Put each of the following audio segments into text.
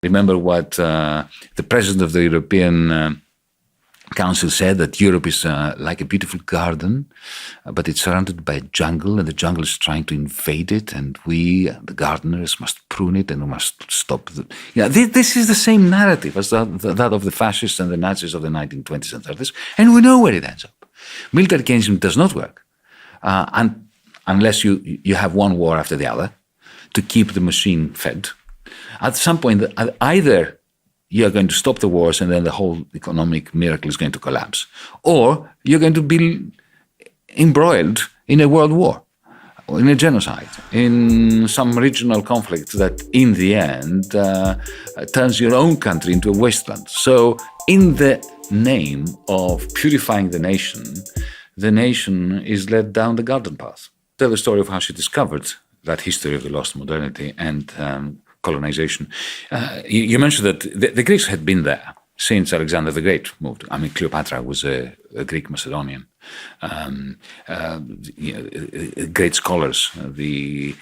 Remember what the president of the European Council said, that Europe is like a beautiful garden, but it's surrounded by a jungle, and the jungle is trying to invade it, and we, the gardeners, must prune it, and we must stop it. This is the same narrative as that of the fascists and the Nazis of the 1920s and 30s, and we know where it ends up. Military Keynesianism does not work unless you have one war after the other to keep the machine fed. At some point, either you're going to stop the wars and then the whole economic miracle is going to collapse, or you're going to be embroiled in a world war, in a genocide, in some regional conflict that in the end turns your own country into a wasteland. So in the name of purifying the nation is led down the garden path. Tell the story of how she discovered that history of the lost modernity and colonization. You mentioned that the Greeks had been there since Alexander the Great moved. I mean, Cleopatra was a Greek Macedonian. Great scholars, the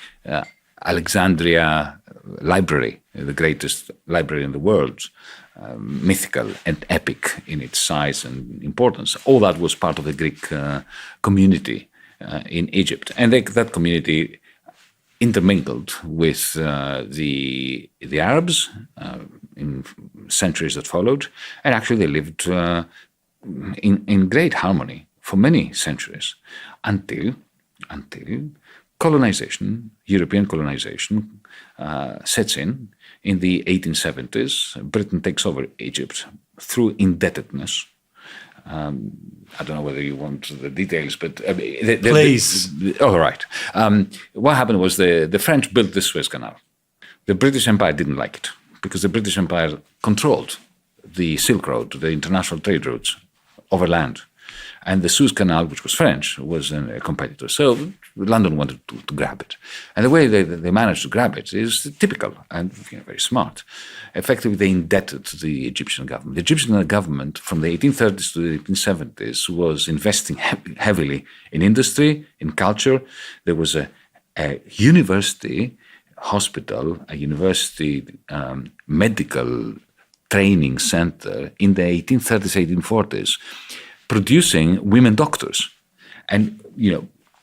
Alexandria Library, the greatest library in the world, mythical and epic in its size and importance. All that was part of the Greek community in Egypt. And that community intermingled with the Arabs in centuries that followed, and actually they lived in great harmony for many centuries until colonization, European colonization, sets in the 1870s. Britain takes over Egypt through indebtedness. I don't know whether you want the details, but please. All right. What happened was the French built the Suez Canal. The British Empire didn't like it because the British Empire controlled the Silk Road, the international trade routes overland. And the Suez Canal, which was French, was a competitor. So London wanted to grab it. And the way they managed to grab it is typical and very smart. Effectively, they indebted the Egyptian government. The Egyptian government, from the 1830s to the 1870s, was investing heavily in industry, in culture. There was a university hospital, a university medical training center in the 1830s, 1840s, producing women doctors. And,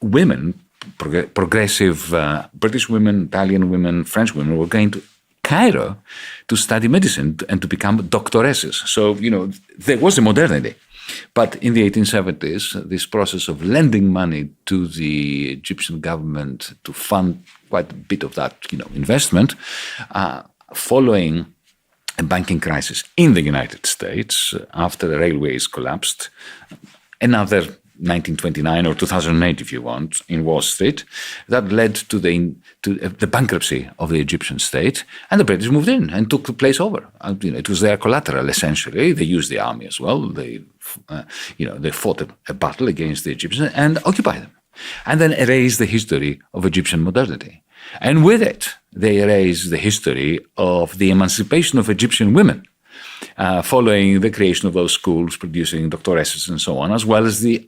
women, progressive British women, Italian women, French women were going to Cairo to study medicine and to become doctoresses. So, there was a modernity. But in the 1870s, this process of lending money to the Egyptian government to fund quite a bit of that, investment, following a banking crisis in the United States after the railways collapsed, another 1929 or 2008, if you want, in Wall Street, that led to the bankruptcy of the Egyptian state, and the British moved in and took the place over. It was their collateral, essentially. They used the army as well. They fought a battle against the Egyptians and occupied them, and then erased the history of Egyptian modernity. And with it, they erased the history of the emancipation of Egyptian women, following the creation of those schools producing doctoresses and so on, as well as the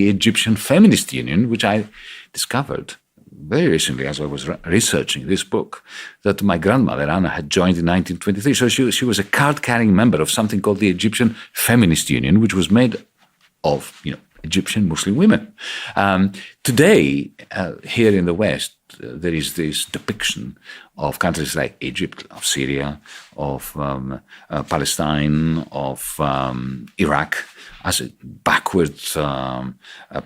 Egyptian Feminist Union, which I discovered very recently as I was researching this book, that my grandmother, Anna, had joined in 1923. So she was a card-carrying member of something called the Egyptian Feminist Union, which was made of, Egyptian Muslim women. Today, here in the West, there is this depiction of countries like Egypt, of Syria, of Palestine, of Iraq as backward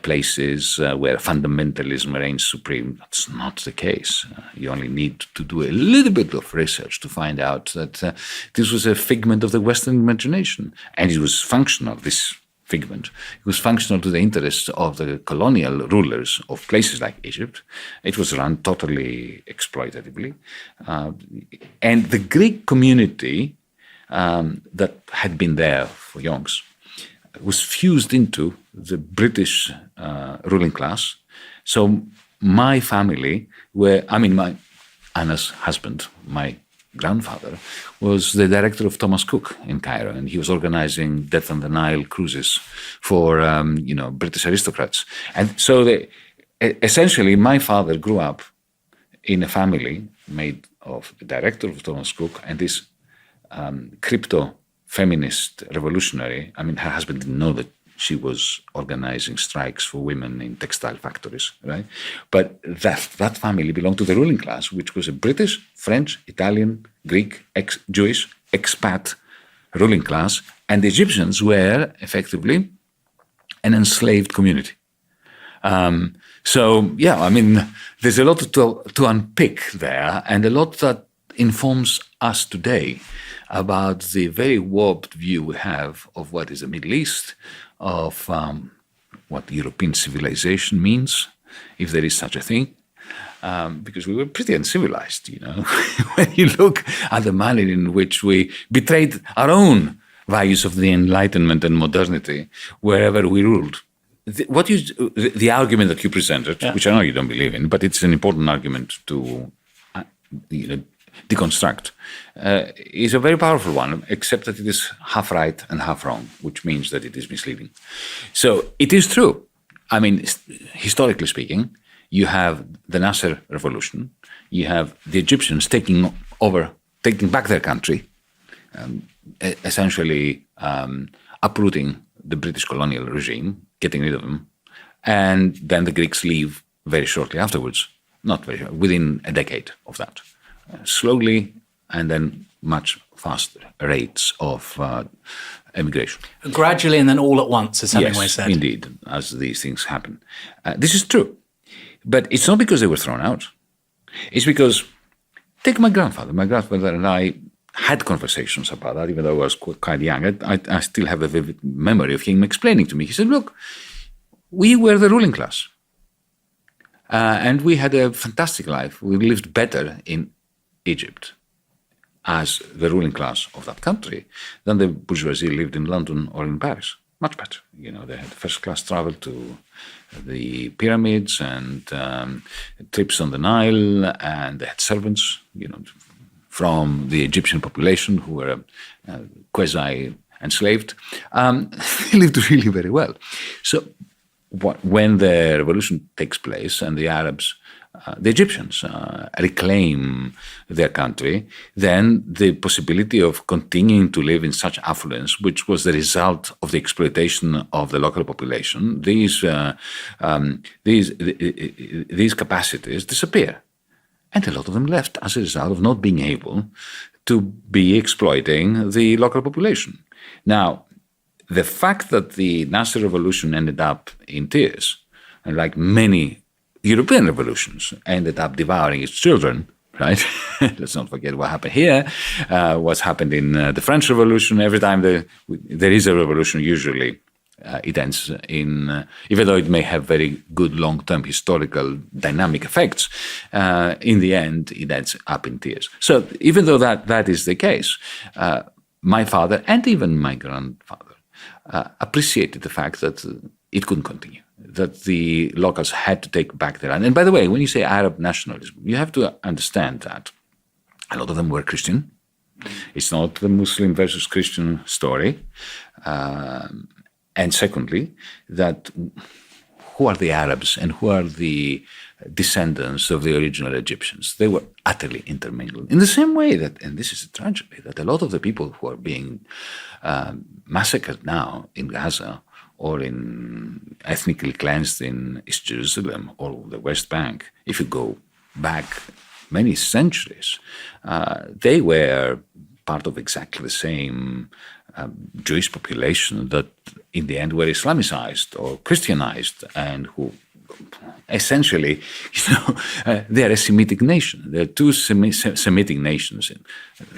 places where fundamentalism reigns supreme. That's not the case. You only need to do a little bit of research to find out that this was a figment of the Western imagination, and it was functional, this figment. It was functional to the interests of the colonial rulers of places like Egypt. It was run totally exploitatively. And the Greek community that had been there for yonks was fused into the British ruling class. So my family my Anna's husband, my grandfather, was the director of Thomas Cook in Cairo, and he was organizing Death on the Nile cruises for British aristocrats. And so essentially my father grew up in a family made of the director of Thomas Cook and this crypto-feminist revolutionary. I mean, her husband didn't know that she was organizing strikes for women in textile factories, right? But that family belonged to the ruling class, which was a British, French, Italian, Greek, Jewish, expat ruling class. And the Egyptians were effectively an enslaved community. So, yeah, I mean, there's a lot to unpick there, and a lot that informs us today about the very warped view we have of what is the Middle East, of what European civilization means, if there is such a thing, because we were pretty uncivilized, when you look at the manner in which we betrayed our own values of the Enlightenment and modernity wherever we ruled. The argument that you presented, which I know you don't believe in, but it's an important argument to deconstruct, is a very powerful one, except that it is half right and half wrong, which means that it is misleading. So it is true. I mean, historically speaking, you have the Nasser revolution, you have the Egyptians taking back their country, essentially uprooting the British colonial regime, getting rid of them, and then the Greeks leave very shortly afterwards, within a decade of that. Slowly, and then much faster rates of emigration. Gradually and then all at once, as Hemingway said. Yes, indeed, as these things happen. This is true. But it's not because they were thrown out. It's because, take my grandfather. My grandfather and I had conversations about that, even though I was quite young. I still have a vivid memory of him explaining to me. He said, look, we were the ruling class. And we had a fantastic life. We lived better in Egypt as the ruling class of that country than the bourgeoisie lived in London or in Paris. Much better. They had first-class travel to the pyramids and trips on the Nile, and they had servants, from the Egyptian population who were quasi-enslaved. They lived really very well. So when the revolution takes place and the Arabs, the Egyptians reclaim their country, then the possibility of continuing to live in such affluence, which was the result of the exploitation of the local population, these capacities disappear. And a lot of them left as a result of not being able to be exploiting the local population. Now, the fact that the Nasser revolution ended up in tears, and like many European revolutions, ended up devouring its children, right? Let's not forget what happened here, what's happened in the French Revolution. Every time there is a revolution, usually it ends in, even though it may have very good long-term historical dynamic effects, in the end, it ends up in tears. So even though that is the case, my father and even my grandfather appreciated the fact that it couldn't continue, that the locals had to take back their land. And by the way, when you say Arab nationalism, you have to understand that a lot of them were Christian. It's not the Muslim versus Christian story. And secondly, that who are the Arabs and who are the descendants of the original Egyptians? They were utterly intermingled. In the same way that, and this is a tragedy, that a lot of the people who are being massacred now in Gaza or in ethnically cleansed in East Jerusalem or the West Bank, if you go back many centuries, they were part of exactly the same Jewish population that in the end were Islamicized or Christianized, and who essentially, they are a Semitic nation. There are two Semitic nations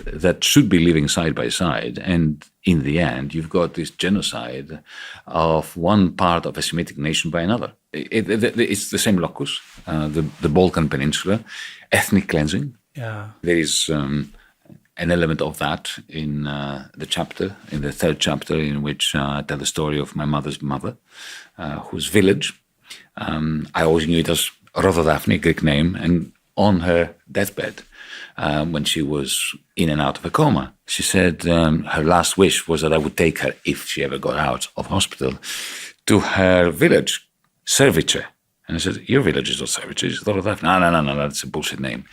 that should be living side by side. And in the end, you've got this genocide of one part of a Semitic nation by another. It's the same locus, the Balkan Peninsula, ethnic cleansing. Yeah. There is an element of that in the third chapter, in which I tell the story of my mother's mother, whose village, I always knew it as Rhododaphne, Greek name, and on her deathbed, when she was in and out of a coma, she said her last wish was that I would take her, if she ever got out of hospital, to her village, Service, And I said, your village is not savages. It's all of that. No, that's a bullshit name.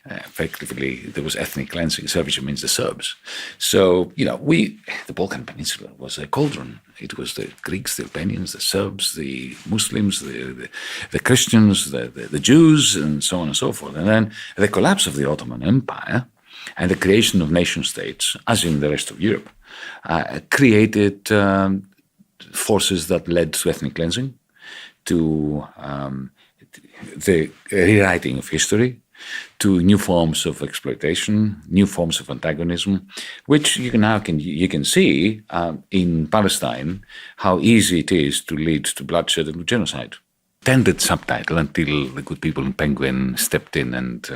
Effectively, there was ethnic cleansing. Savage means the Serbs. So, the Balkan Peninsula was a cauldron. It was the Greeks, the Albanians, the Serbs, the Muslims, the Christians, the Jews, and so on and so forth. And then the collapse of the Ottoman Empire and the creation of nation states, as in the rest of Europe, created forces that led to ethnic cleansing, to the rewriting of history, to new forms of exploitation, new forms of antagonism, which you can see in Palestine how easy it is to lead to bloodshed and genocide. Intended subtitle, until the good people in Penguin stepped in and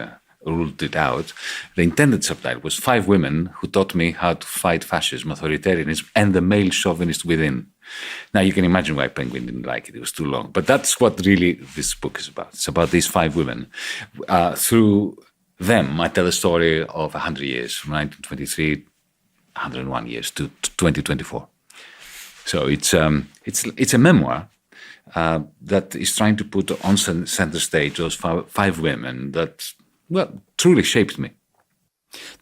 ruled it out, the intended subtitle was 5 women who taught me how to fight fascism, authoritarianism, and the male chauvinist within. Now, you can imagine why Penguin didn't like it. It was too long. But that's what really this book is about. It's about these 5 women. Through them, I tell a story of 100 years, from 1923, 101 years to 2024. So it's a memoir that is trying to put on center stage those 5 women that, truly shaped me.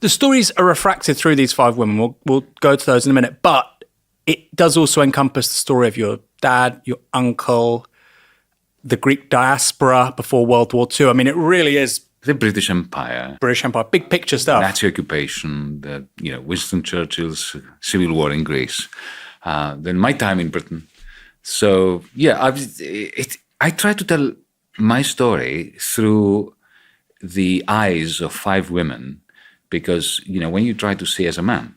The stories are refracted through these 5 women. We'll go to those in a minute. But it does also encompass the story of your dad, your uncle, the Greek diaspora before World War II. I mean, it really is the British Empire. Big picture stuff. Nazi occupation, Winston Churchill's civil war in Greece, then my time in Britain. So, I try to tell my story through the eyes of 5 women because, when you try to see as a man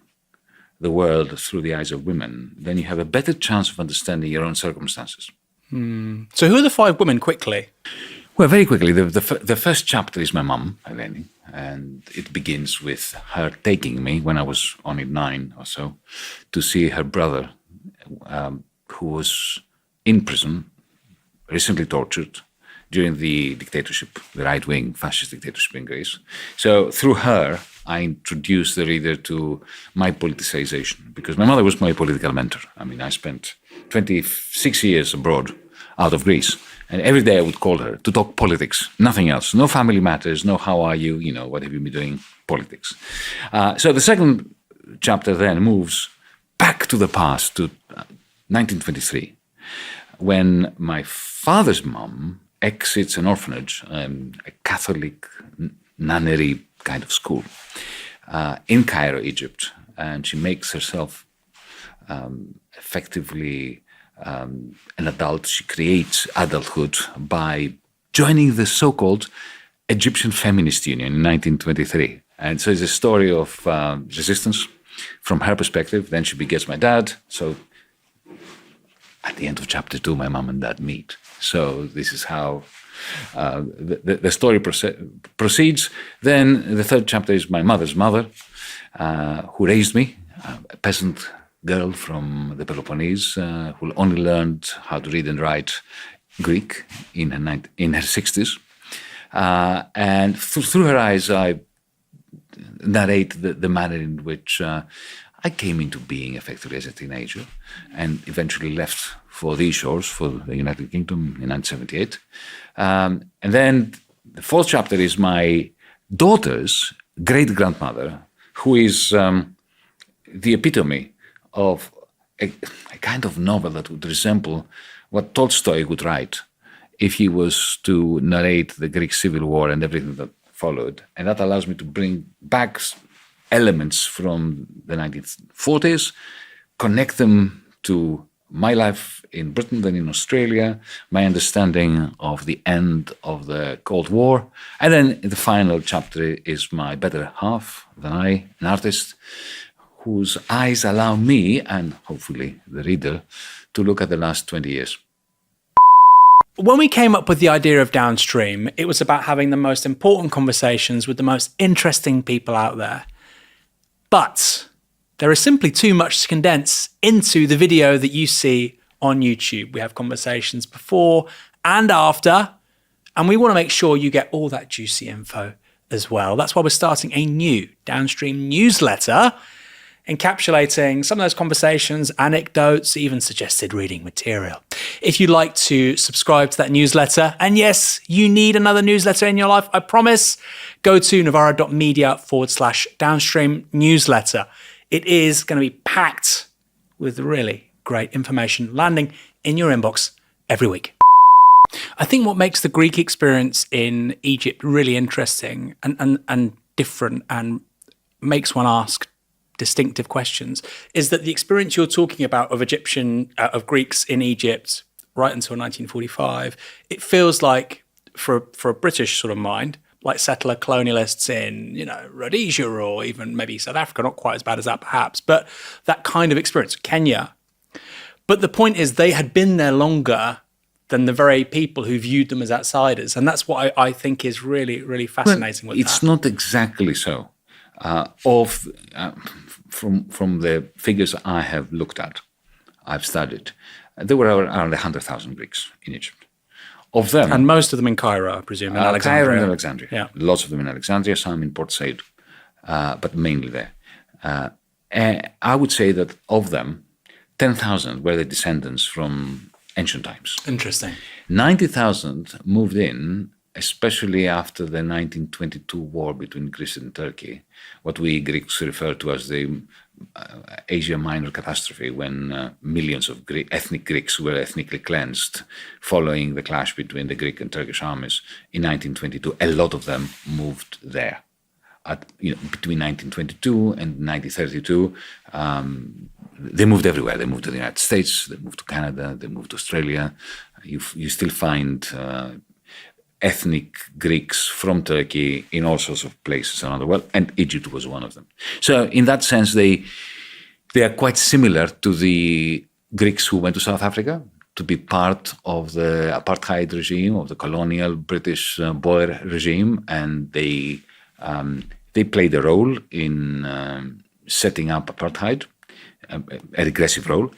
the world through the eyes of women, then you have a better chance of understanding your own circumstances. So who are the 5 women, quickly? Well, very quickly, the first chapter is my mum, Eleni, and it begins with her taking me, when I was only 9 or so, to see her brother, who was in prison, recently tortured, during the dictatorship, the right-wing fascist dictatorship in Greece. So through her, I introduced the reader to my politicization, because my mother was my political mentor. I mean, I spent 26 years abroad, out of Greece, and every day I would call her to talk politics, nothing else. No family matters, no how are you, what have you been doing, politics. So the second chapter then moves back to the past, to 1923, when my father's mum exits an orphanage, a Catholic nunnery kind of school in Cairo, Egypt, and she makes herself effectively an adult. She creates adulthood by joining the so-called Egyptian Feminist Union in 1923. And so it's a story of resistance from her perspective. Then she begets my dad. So at the end of chapter 2, my mom and dad meet. So this is how the story proceeds. Then the third chapter is my mother's mother, who raised me, a peasant girl from the Peloponnese, who only learned how to read and write Greek in her 60s. And through her eyes, I narrate the manner in which I came into being effectively as a teenager and eventually left for these shores, for the United Kingdom in 1978. And then the fourth chapter is my daughter's great-grandmother, who is the epitome of a kind of novel that would resemble what Tolstoy would write if he was to narrate the Greek Civil War and everything that followed. And that allows me to bring back elements from the 1940s, connect them to my life in Britain, then in Australia, my understanding of the end of the Cold War. And then the final chapter is my better half than I, an artist, whose eyes allow me, and hopefully the reader, to look at the last 20 years. When we came up with the idea of Downstream, it was about having the most important conversations with the most interesting people out there. But there is simply too much to condense into the video that you see on YouTube. We have conversations before and after, and we want to make sure you get all that juicy info as well. That's why we're starting a new Downstream newsletter. encapsulating some of those conversations, anecdotes, even suggested reading material. If you'd like to subscribe to that newsletter, and yes, you need another newsletter in your life, I promise, go to navarro.media/downstream newsletter. It is going to be packed with really great information landing in your inbox every week. I think what makes the Greek experience in Egypt really interesting and different and makes one ask distinctive questions is that the experience you're talking about of Greeks in Egypt right until 1945, it feels like for a British sort of mind, like settler colonialists in, Rhodesia or even maybe South Africa, not quite as bad as that perhaps, but that kind of experience, Kenya. But the point is they had been there longer than the very people who viewed them as outsiders. And that's what I think is really, really fascinating with that. It's not exactly so. From the figures I have looked at, I've studied, there were around 100,000 Greeks in Egypt. Of them, and most of them in Cairo, I presume, in Alexandria. Cairo and Alexandria. Yeah. Lots of them in Alexandria, some in Port Said, but mainly there. I would say that of them, 10,000 were the descendants from ancient times. Interesting. 90,000 moved in, especially after the 1922 war between Greece and Turkey, what we Greeks refer to as the Asia Minor catastrophe, when millions of ethnic Greeks were ethnically cleansed following the clash between the Greek and Turkish armies in 1922. A lot of them moved there. Between 1922 and 1932, they moved everywhere. They moved to the United States, they moved to Canada, they moved to Australia. You still find ethnic Greeks from Turkey in all sorts of places around the world, and Egypt was one of them. So in that sense, they are quite similar to the Greeks who went to South Africa to be part of the apartheid regime, of the colonial British Boer regime, and they played a role in setting up apartheid, a regressive role,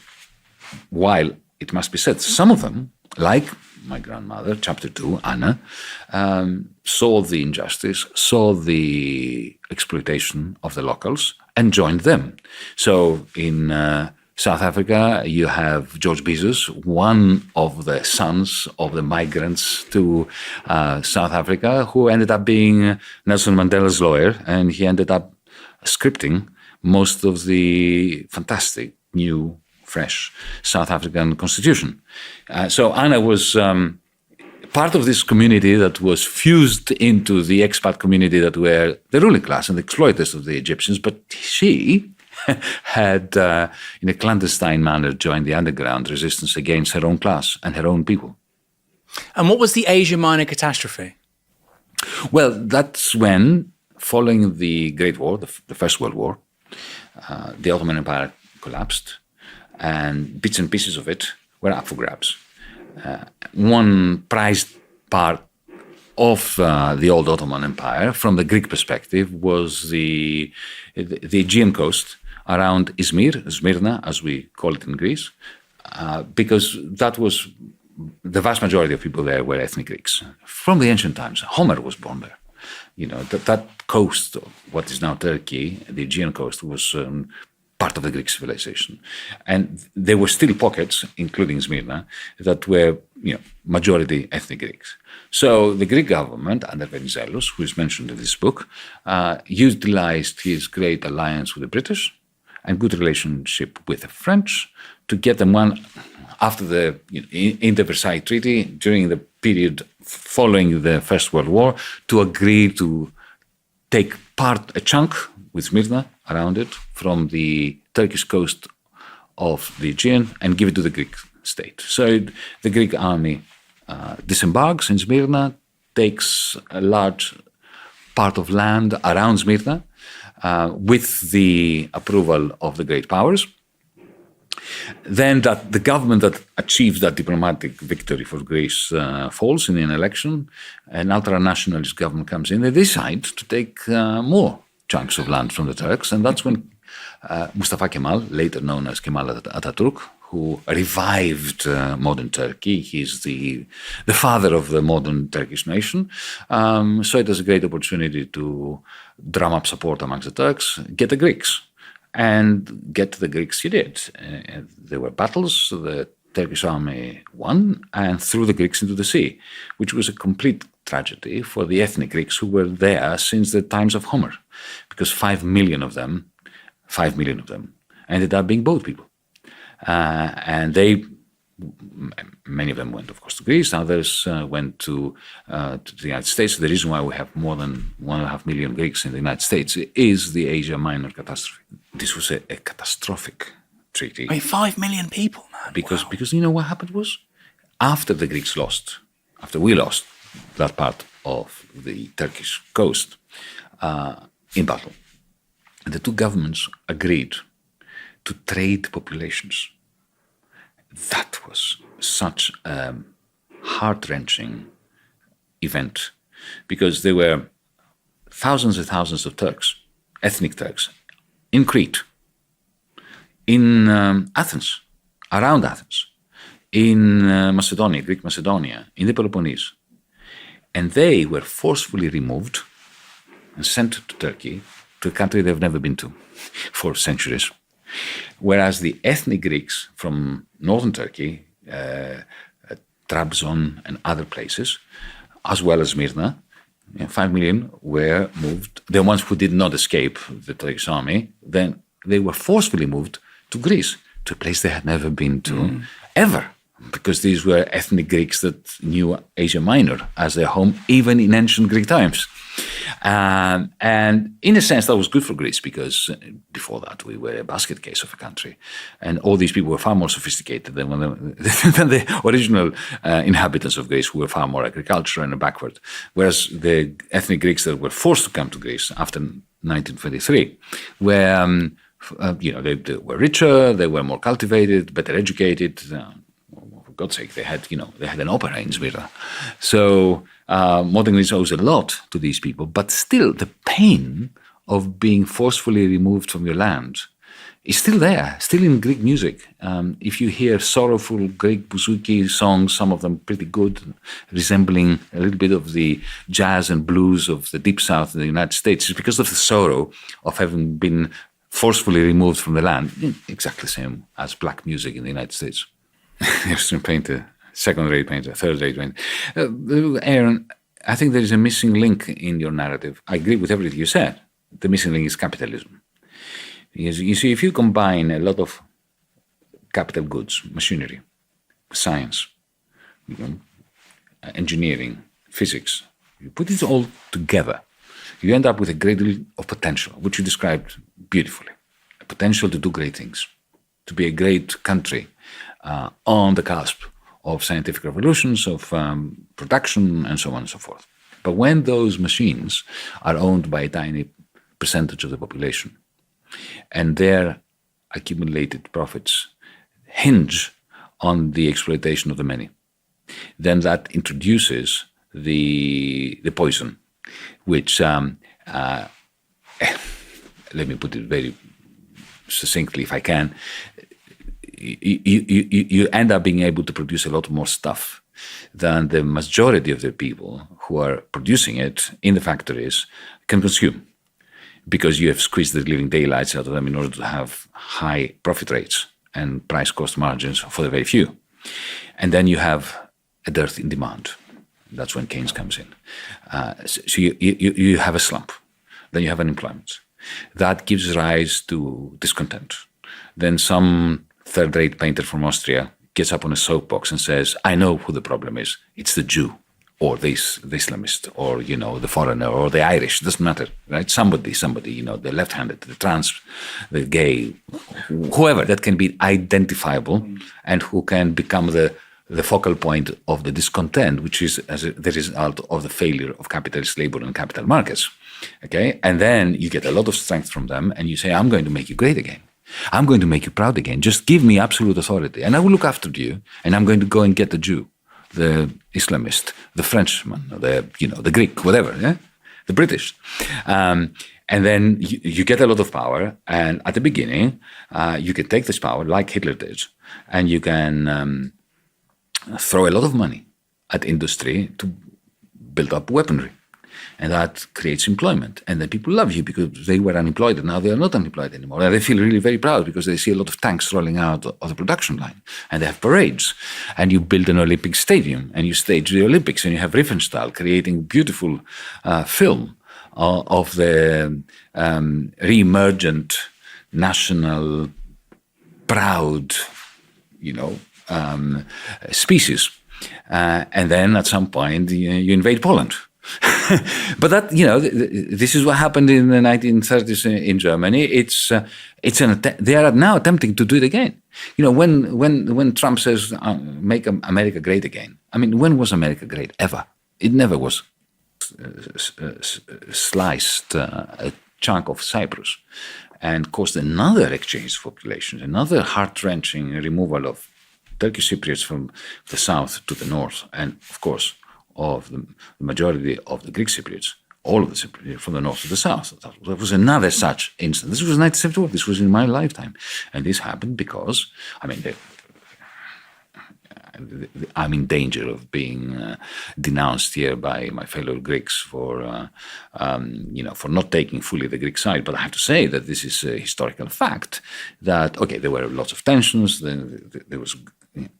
while it must be said, some of them, like my grandmother, chapter 2, Anna, saw the injustice, saw the exploitation of the locals, and joined them. So in South Africa, you have George Bezos, one of the sons of the migrants to South Africa, who ended up being Nelson Mandela's lawyer, and he ended up scripting most of the fantastic new fresh South African constitution. So Anna was part of this community that was fused into the expat community that were the ruling class and the exploiters of the Egyptians, but she had, in a clandestine manner, joined the underground resistance against her own class and her own people. And what was the Asia Minor catastrophe? Well, that's when, following the Great War, the First World War, the Ottoman Empire collapsed, and bits and pieces of it were up for grabs. One prized part of the old Ottoman Empire, from the Greek perspective, was the Aegean coast around Izmir, Smyrna, as we call it in Greece, because that was the vast majority of people there were ethnic Greeks. From the ancient times, Homer was born there. That coast, what is now Turkey, the Aegean coast, was part of the Greek civilization. And there were still pockets, including Smyrna, that were majority ethnic Greeks. So the Greek government, under Venizelos, who is mentioned in this book, utilized his great alliance with the British and good relationship with the French to get them after in the Versailles Treaty, during the period following the First World War, to agree to take a chunk with Smyrna around it from the Turkish coast of the Aegean and give it to the Greek state. So the Greek army disembarks in Smyrna, takes a large part of land around Smyrna with the approval of the great powers. Then that the government that achieves that diplomatic victory for Greece falls in an election, an ultra-nationalist government comes in. They decide to take more chunks of land from the Turks, and that's when Mustafa Kemal, later known as Kemal Atatürk, who revived modern Turkey, he's the father of the modern Turkish nation, saw it as a great opportunity to drum up support amongst the Turks, get the Greeks. and get to the Greeks you did. There were battles, the Turkish army won and threw the Greeks into the sea, which was a complete tragedy for the ethnic Greeks who were there since the times of Homer, because 5 million of them ended up being boat people. And many of them went, of course, to Greece. Others went to the United States. The reason why we have more than 1.5 million Greeks in the United States is the Asia Minor catastrophe. This was a catastrophic treaty. I mean, 5 million people, man. Because you know what happened was, after the Greeks lost, after we lost that part of the Turkish coast in battle, the two governments agreed to trade populations. That was such a heart-wrenching event, because there were thousands and thousands of Turks, ethnic Turks, in Crete, in Athens, around Athens, in Macedonia, Greek Macedonia, in the Peloponnese. And they were forcefully removed and sent to Turkey, to a country they've never been to for centuries. Whereas the ethnic Greeks from northern Turkey, Trabzon and other places, as well as Smyrna, 5 million were moved. The ones who did not escape the Turkish army, then they were forcefully moved to Greece, to a place they had never been to ever, because these were ethnic Greeks that knew Asia Minor as their home, even in ancient Greek times. And in a sense, that was good for Greece, because before that, we were a basket case of a country. And all these people were far more sophisticated than the original inhabitants of Greece, who were far more agricultural and backward. Whereas the ethnic Greeks that were forced to come to Greece after 1923 were, they were richer, they were more cultivated, better educated. For God's sake, they had an opera in Smyrna. So modern Greece owes a lot to these people, but still the pain of being forcefully removed from your land is still there, still in Greek music. If you hear sorrowful Greek bouzouki songs, some of them pretty good, resembling a little bit of the jazz and blues of the Deep South in the United States, it's because of the sorrow of having been forcefully removed from the land, exactly the same as black music in the United States. Eastern painter, second-rate painter, third-rate painter. Aaron, I think there is a missing link in your narrative. I agree with everything you said. The missing link is capitalism. Because you see, if you combine a lot of capital goods, machinery, science, engineering, physics, you put it all together, you end up with a great deal of potential, which you described beautifully. A potential to do great things, to be a great country on the cusp of scientific revolutions, of production, and so on and so forth. But when those machines are owned by a tiny percentage of the population, and their accumulated profits hinge on the exploitation of the many, then that introduces the poison, which, let me put it very succinctly if I can, you end up being able to produce a lot more stuff than the majority of the people who are producing it in the factories can consume, because you have squeezed the living daylights out of them in order to have high profit rates and price cost margins for the very few. And then you have a dearth in demand. That's when Keynes comes in. So you have a slump. Then you have unemployment. That gives rise to discontent. Then some third-rate painter from Austria gets up on a soapbox and says, I know who the problem is. It's the Jew, or the Islamist, or, the foreigner, or the Irish. It doesn't matter, right? Somebody, the left-handed, the trans, the gay, whoever that can be identifiable and who can become the focal point of the discontent, which is as the result of the failure of capitalist labor and capital markets. Okay? And then you get a lot of strength from them and you say, I'm going to make you great again. I'm going to make you proud again. Just give me absolute authority and I will look after you, and I'm going to go and get the Jew, the Islamist, the Frenchman, the Greek, whatever, yeah? The British. And then you get a lot of power, and at the beginning, you can take this power like Hitler did, and you can throw a lot of money at industry to build up weaponry. And that creates employment. And then people love you because they were unemployed and now they are not unemployed anymore. And they feel really very proud because they see a lot of tanks rolling out of the production line. And they have parades. And you build an Olympic stadium and you stage the Olympics. And you have Riefenstahl creating beautiful film of the re-emergent national proud, species. And then at some point you invade Poland. But that, this is what happened in the 1930s in Germany. They are now attempting to do it again. When Trump says, make America great again. I mean, when was America great? Ever. It never was. Sliced a chunk of Cyprus and caused another exchange of populations, another heart-wrenching removal of Turkish Cypriots from the south to the north, and of course of the majority of the Greek Cypriots, all of the Cypriots from the north to the south. That was another such instance. This was 1971. This was in my lifetime. And this happened because, I'm in danger of being denounced here by my fellow Greeks for not taking fully the Greek side. But I have to say that this is a historical fact that, there were lots of tensions. There was, the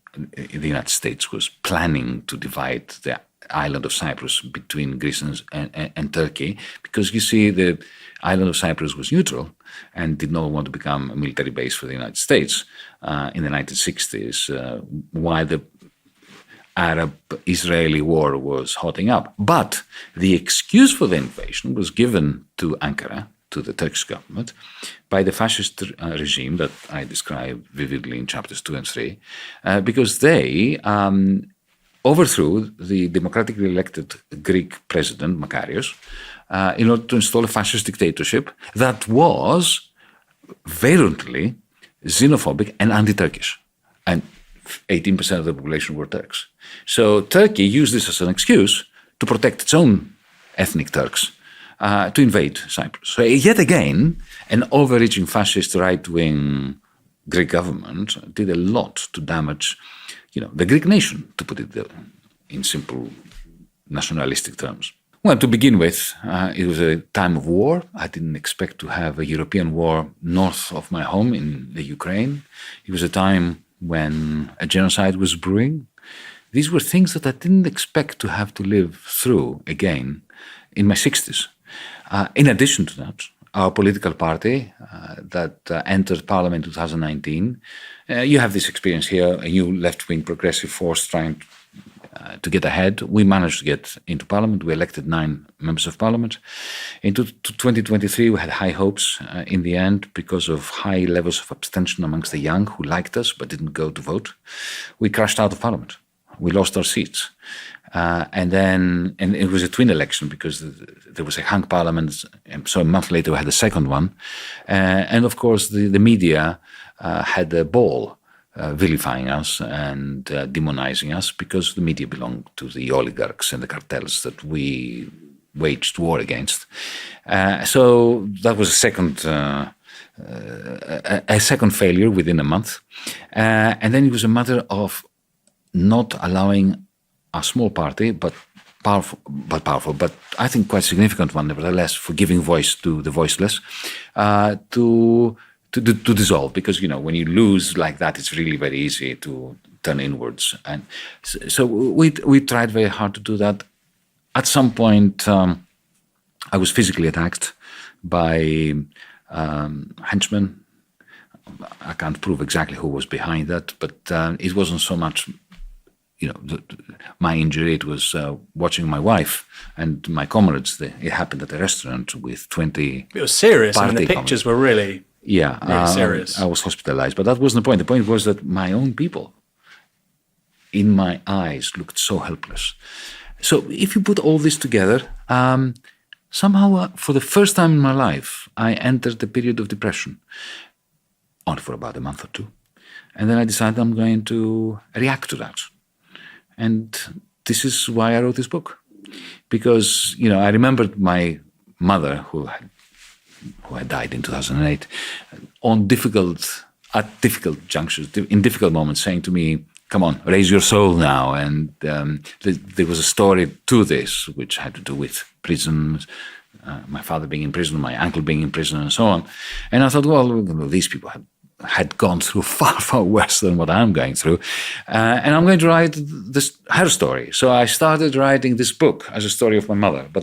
United States was planning to divide the island of Cyprus between Greece and Turkey, because you see the island of Cyprus was neutral and did not want to become a military base for the United States in the 1960s, while the Arab-Israeli war was hotting up. But the excuse for the invasion was given to Ankara, to the Turkish government, by the fascist regime that I describe vividly in chapters 2 and 3, because they overthrew the democratically elected Greek president, Makarios, in order to install a fascist dictatorship that was virulently xenophobic and anti-Turkish. And 18% of the population were Turks. So Turkey used this as an excuse to protect its own ethnic Turks, to invade Cyprus. So yet again, an overreaching fascist right-wing Greek government did a lot to damage the Greek nation, to put it in simple nationalistic terms. Well, to begin with, it was a time of war. I didn't expect to have a European war north of my home in the Ukraine. It was a time when a genocide was brewing. These were things that I didn't expect to have to live through again in my 60s. In addition to that, our political party that entered parliament in 2019, you have this experience here, a new left-wing progressive force trying to get ahead. We managed to get into parliament. We elected 9 members of parliament. Into 2023, we had high hopes in the end because of high levels of abstention amongst the young who liked us but didn't go to vote. We crashed out of parliament. We lost our seats. And it was a twin election because there was a hung parliament. And so a month later, we had the second one. And of course, the media had a ball vilifying us and demonizing us because the media belonged to the oligarchs and the cartels that we waged war against. So that was a second failure within a month. And then it was a matter of not allowing a small party, but powerful, but I think quite significant one, nevertheless, for giving voice to the voiceless, to dissolve. Because, when you lose like that, it's really very easy to turn inwards. And so we tried very hard to do that. At some point, I was physically attacked by henchmen. I can't prove exactly who was behind that, but it wasn't so much my injury. It was watching my wife and my comrades. It happened at a restaurant with 20. It was serious. I mean, the pictures were really serious. I was hospitalized, but that wasn't the point. The point was that my own people, in my eyes, looked so helpless. So if you put all this together, somehow, for the first time in my life, I entered a period of depression, only for about a month or two, and then I decided I'm going to react to that. And this is why I wrote this book, because I remembered my mother, who had died in 2008, at difficult junctures, in difficult moments, saying to me, come on, raise your soul now. And there was a story to this which had to do with prisons, my father being in prison, my uncle being in prison, and so on. And I thought, well, these people had gone through far, far worse than what I'm going through. And I'm going to write her story. So I started writing this book as a story of my mother. But